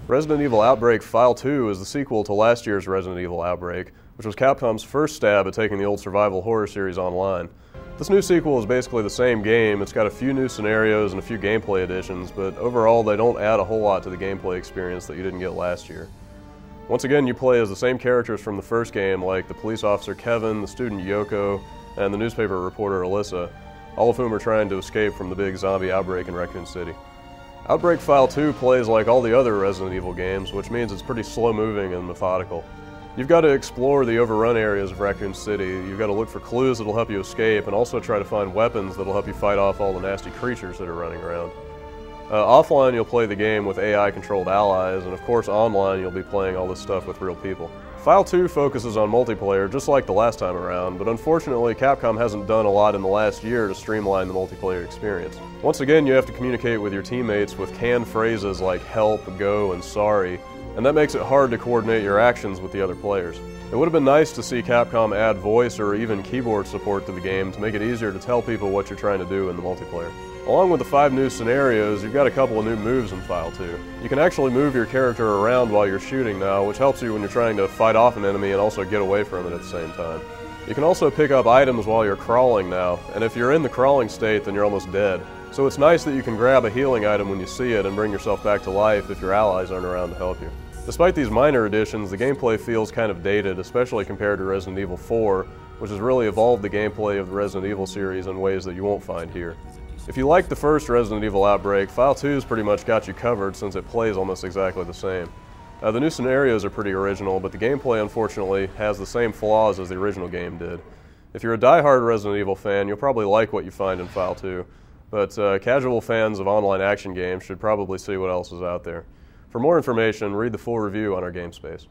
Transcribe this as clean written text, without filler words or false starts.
Resident Evil Outbreak File 2 is the sequel to last year's Resident Evil Outbreak, which was Capcom's first stab at taking the old survival horror series online. This new sequel is basically the same game. It's got a few new scenarios and a few gameplay additions, but overall they don't add a whole lot to the gameplay experience that you didn't get last year. Once again, you play as the same characters from the first game, like the police officer Kevin, the student Yoko, and the newspaper reporter Alyssa, all of whom are trying to escape from the big zombie outbreak in Raccoon City. Outbreak File 2 plays like all the other Resident Evil games, which means it's pretty slow-moving and methodical. You've got to explore the overrun areas of Raccoon City, you've got to look for clues that'll help you escape, and also try to find weapons that'll help you fight off all the nasty creatures that are running around. Offline, you'll play the game with AI-controlled allies, and of course online you'll be playing all this stuff with real people. File 2 focuses on multiplayer just like the last time around, but unfortunately Capcom hasn't done a lot in the last year to streamline the multiplayer experience. Once again, you have to communicate with your teammates with canned phrases like help, go, and sorry, and that makes it hard to coordinate your actions with the other players. It would have been nice to see Capcom add voice or even keyboard support to the game to make it easier to tell people what you're trying to do in the multiplayer. Along with the 5 new scenarios, you've got a couple of new moves in File 2. You can actually move your character around while you're shooting now, which helps you when you're trying to fight off an enemy and also get away from it at the same time. You can also pick up items while you're crawling now, and if you're in the crawling state, then you're almost dead. So it's nice that you can grab a healing item when you see it and bring yourself back to life if your allies aren't around to help you. Despite these minor additions, the gameplay feels kind of dated, especially compared to Resident Evil 4, which has really evolved the gameplay of the Resident Evil series in ways that you won't find here. If you liked the first Resident Evil Outbreak, File 2's pretty much got you covered since it plays almost exactly the same. The new scenarios are pretty original, but the gameplay unfortunately has the same flaws as the original game did. If you're a die-hard Resident Evil fan, you'll probably like what you find in File 2, but casual fans of online action games should probably see what else is out there. For more information, read the full review on our GameSpace.